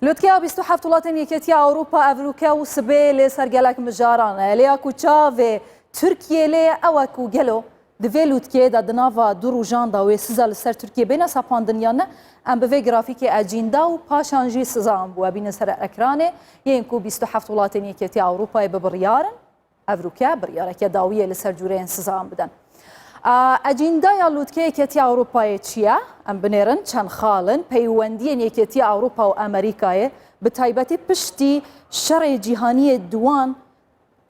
لوتكیا 27 وڵاتên Yekîtiya Ewropa Evrûke û sibê lê sergelek mijaran e. Lêya ku çavê Tirkiye lê ew ku gelo di vê lûtkiyê de di nava du rojan da wê siza li ser Tirkiye bêne sapandin ya ne em bi vê grafîkê ecînda û paşan jî sizan bûye bînin ser ekranê yên ku 27 وڵاتên Yekîtiya Ewropayê bi biryarin Evrûke biryareke dawiyê li ser cûreyên sizan bidin. Ecîndaya lûtkeyê Yekîtiya Ewropayê çi ye? Em binêrin çend xalin peywendiyên Yekîtiya Ewropa û Amerîkayê bi taybetî piştî şerê cîhaniyê duwan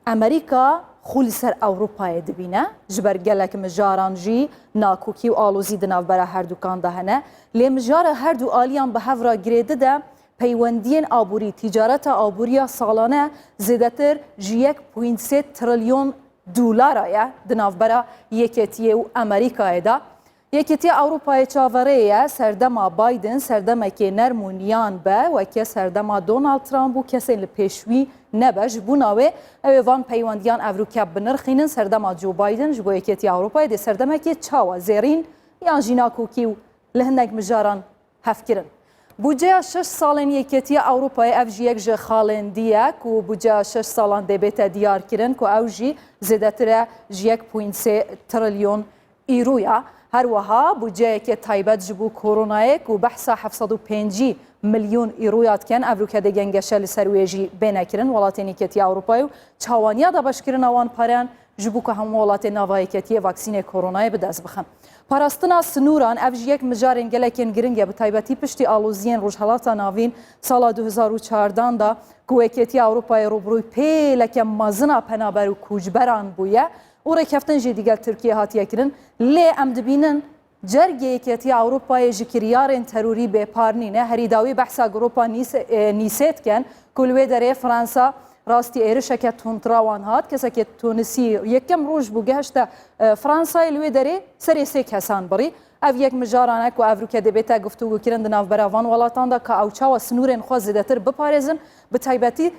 Amerîka xû li ser Ewropayê dibîne ji ber gelek mijaran jî nakokî û alozî di navbera herdûkan de hene lê mijara her du aliyan bi hev re girêdi de peywendiyên aborî tîcareta aboriya salane zêdetir ji 1.3 trilyon dolara ye di navbera Yekîtiyê û Amerîkayê de. Yekîtiya Ewropayê çaverê ye serdema Biden serdemekê nerm û niyan be weke serdema Donald Trump û kesên li pêşwî nebe ji bûna wê ew ê van peywendiyan evrûke binirxînin serdema Joe Biden ji bo Yekîtiya Ewropayê dê serdemekê çawa zêrîn yan jî nakokî û li hinek mijaran hevkirin. Budceya 6 salên Yekîtiya Ewropayê ev jî yek ji xalên diye ku budceya 6 salan dê bête diyar kirin ku ew jî zêdetir e ji 1.3 trilyon îroya. Her wiha budceyekê taybet ji bo koronayê ku behsa 750 milyon îroya dikin evrûke de gengeşe li ser wê jî bêne kirin welatên Yekîtiya Ewropayê û çawaniya da beşkirina wan pareyan ji bo ku hemû welatên nava Yekîtiyê vaksînê koronayê bi dest bixin. Parastina snûran ev jî yek mijarên gelekên giring ye bi taybetî piştî aloziyên rojhelata navîn sala 2014 da ku Yekîtiya Ewropayê rûbirûyê pêleke mezina penaber û kûçberan bûye û rêkeftin jî digel Tirkiye hatiye kirin lê em dibînin cergê Yekîtiya Ewropayê ji kiryarên terorî bêparnîne herî dawî behsa Gropa Nîsê dikin ku li wê derê Fransa rastî êrişeke tundra wan hat kesekê Tunîsî yekem roj bû gehişte Fransayê li wê derê serê sê kesan birî ev yek mijaran e ku evrûke dibête guftûgû kirin di navbera van welatan da ka ew çawa snûrên xwe zêdetir biparêzin bi taybetî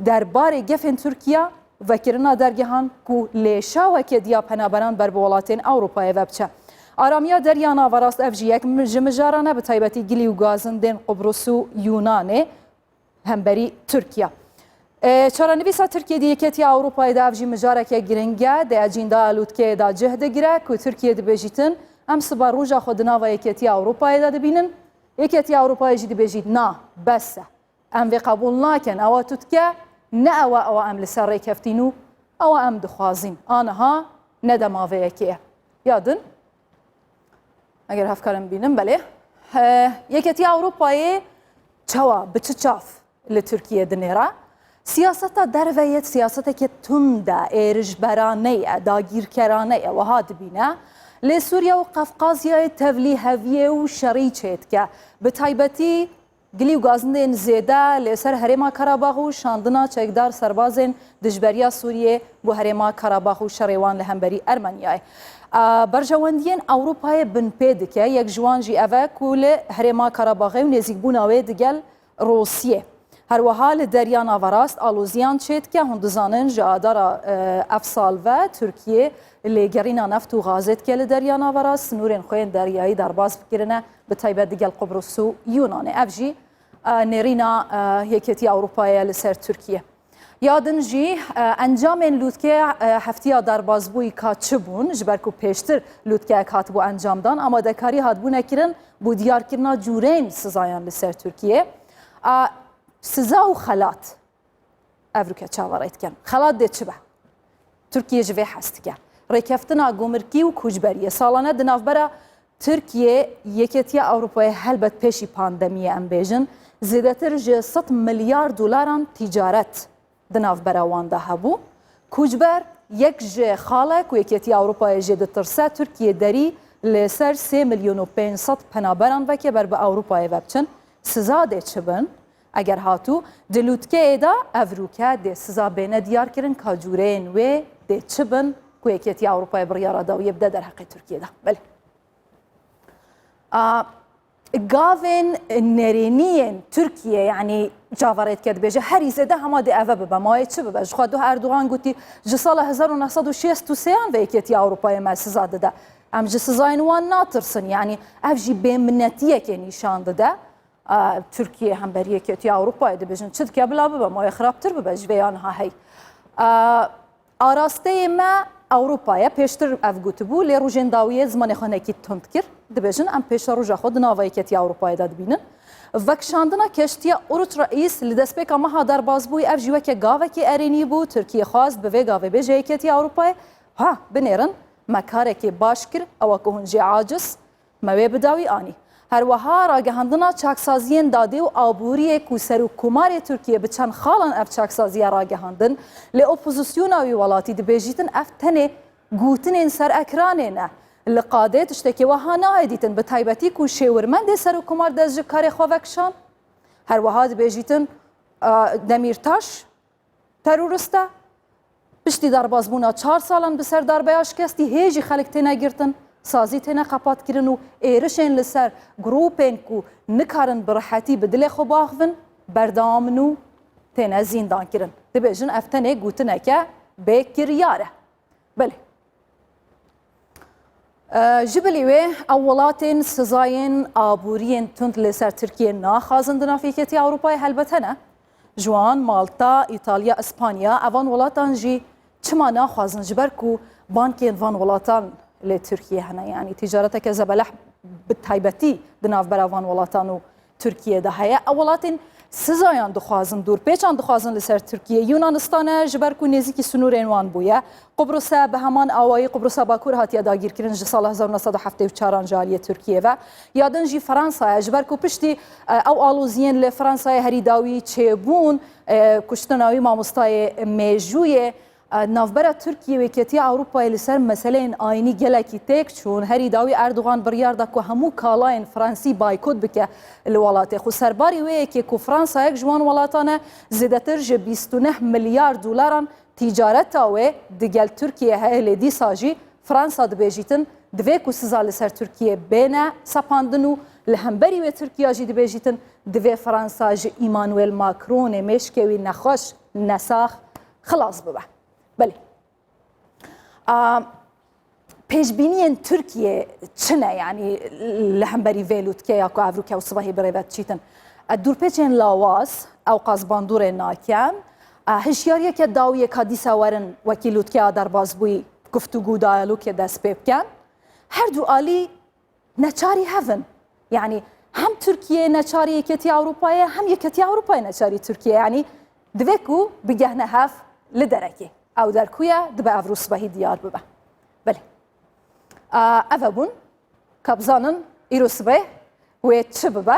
derbarê gefên Tirkiya vekirina dergehan ku lêşa weke diya penaberan ber bi welatên Ewropayê ve biçe. Aramiya derya navarast ev jî yek ji mijaran e bi taybetî gilî û gazin tên Qobrus û Yunanê hemberî Tirkiya. Çaranivîsa Tirkiye di Yekîtiya Ewropayê de ev jî mijareke giring e di ecîndaya lûtkeyê de cih digire ku Tirkiye dibêjîtin em siba roja xwe di nava Yekîtiya Ewropayê de dibînin Yekîtiya Ewropayê jî dibêjît na bes e em vê qebûl nakin ewa tutke ne ewa em li ser rêkeftin û ewa em dixwazîn aniha ne de maveyekê ye. Yadin eger hevkarin bînin belê Yekîtiya Ewropayê çawa bi çi çav li Tirkiye dinêre siyaseta derve yê siyaseteke tund e êrişberane ye dagîrkerane ye wiha dibîne lê Sûriya û Qefqazyayê tevlî heviyê û şerî çêdike bi taybetî gilî û gazindên zêde lê ser Herêma Karabağ û şandina çekdar serbazên dijberiya Sûriyê bu Herêma Karabağ û şerê wan li hemberî Ermeniyayê. Berjewendiyên Ewropayê bin pê dike yek ji wan jî ev e ku li Herêma Karabağê û nêzîkbûna wê digel Rosyê. Her wiha li derya navarast aloziyan çê dike hûn dizanin ji adara ev sal ve Tirkiye lêgerîna neft û gazê dike li derya navarast snûrên xwe yên deryayî derbas bikirine bi taybet digel Qobrus û Yunanê. Ev jî nêrîna Yekîtiya Ewropayê li ser Tirkiye. Yadin jî encamên lûtkeya heftiya derbasbûyî ka çi bûn ji ber ku pêştir lûtkeyek hatibû encamdan amadekarî hatibû nekirin bû diyarkirina cûreyên sizayan li ser Tirkiye. Siza û xelat evrûke çavarê dikin. Xelat dê çi be? Tirkiye ji vê hes dike. Rêkeftina gomirkî û kûçberiyê salane di navbera Tirkiye Yekîtiya Ewropayê helbet pêşî pandemiyê em bêjin zêdetir ji 100 milyar dolaran tîcaret di navbera wan de hebû. Kûçber yek ji xalek û Yekîtiya Ewropayê jê ditirse Tirkiye derî li ser 3 milyon û 500 penaberan veke ber bi Ewropayê ve biçin. Siza dê çi bin? Eger hatû di lûtkeyê de evrûke dê siza bêne diyar kirin ka cûreyên wê dê çi bin ku Yekîtiya Ewropayê biryara dawiyê bide derheqê Tirkiye'de. Belê. Gavên nerêniyên Tirkiye yani cavarê dike dibêje herî zêde hema dê ev bibe mayê çi bibe ji xwe Erdogan gotî ji sala 1963 ve Yekîtiya Ewropayê me siza dide. Em ji sizayên wan natirsin yani ev jî bêminnetiyekê nîşan dide. تورکیه هەمبەریە کێتی ئەوروپای دەبێژن چ دکە بلا ببە مایە خراپتر ببە ژێیان هەهەی ئاراستەیە مە ئەوروپایە پێشتر ئەف گوتبوو لێ ڕژێن داویە زمانێخانێکی تند کرد دەبێژن ئەم پێشە ڕژە خۆ دناوەیەکێتی ئەوروپایدا دەبینن vekşandina keştiya Uruç Reis li destpêka meha derbasbûyî ev jî weke gavekî erênî bû Tirkiye xwast bi vê gavê bêje yekêtiya Ewropayê ha binêrin me karekê baş kir ew ku hûn jê aciz me wê bidawî anî herweha ragihandina çaksaziyên dadê û aboriyê ku serokkomarê Tirkiye bi çend xalan ev çaksaziya ragihandin lê opozisyona wî welatî dibêjîtin ev tenê gotinên ser ekranê ne li qadê tiştekî wiha nayê dîtin bi taybetî ku şêwirmendê serokkomar dest ji karê xwe vekşan herweha dibêjîtin Demirtaş terorist e piştî derbasbûna 4 salan bi ser darbeya şikestî hê jî xelek têne girtin sazî têne qepatkirin û êrişên li ser grupên ku nikarin bi rihetî bi dilê xwe biaxivin berdewam min û têne zîndankirin dibêjin ev tenê gotineke bêkiryar e belê ji bilî wê ew welatên sizayên aboriyên tund li ser Tirkiye naxwazin di navîketî Ewropayê helbet hene ji wan Malta, İtalya, İspanya evan welatan jî çima naxwazin ji ber ku bankên van welatan lê Tirkiye hene yanî tîcareteke zebeleh bi taybetî di navbera van welatan û Tirkiye'de heye ew welatên sizayan dixwazin dûrpêçan dixwazin li ser Tirkiye Yunanistan ji ber ku nêzîkî sunûrên wan bûye Qubrusa bi heman awayî Qubrusa Bakur hatiye dagîrkirin ji sala 1974 ji aliyê Tirkiye ve ya din jî Fransaya ji ber ku piştî ew aloziyên li Fransayê herî dawî çêbûn kuştina wî mamostayê mêjûyê navbera Tirkiye wêketiya Ewropayê li ser meseleyên aynî gelekî têk çûn herî dawî Erdogan biryar da ku hemû kalayên Fransî baykot bike li welatê xwe serbarî wê yekê ku Fransayek ji wan welatan e zêdetir ji 29 milyar dolaran tîcareta wê digel Tirkiye heye lê dîsa jî Fransa dibêjîtin divê ku siza li ser Tirkiye bêne sepandin û li hemberî wê Tirkiya jî dibêjîtin divê Fransa ji Emmanuel Macronê mêşkê wî nexweş nesax xilas bibe belê pêşbîniyên Tirkiye çi ne yanî li hemberî vê lûtkeya ku Ewroka û sibahê birêve diçîtin dûrpêçên lawaz ew qazbandûrên nakem hişyariyeke dawiyek ka dîsa werin wekî lûtkeya derbasbûyî guftûgû diyalogê dest pê bikin her du alî neçarî hevin yanî hem Tirkiye neçarî yeketiya Ewropayê hem yeketiya Ewropayê neçarî Tirkiye yanî divê ku bigehne hev li derekê ew derkuye dibe ev rûsibehî diyar bibe belê ev e bûn ka bizanin îro sibeh wê çi bibe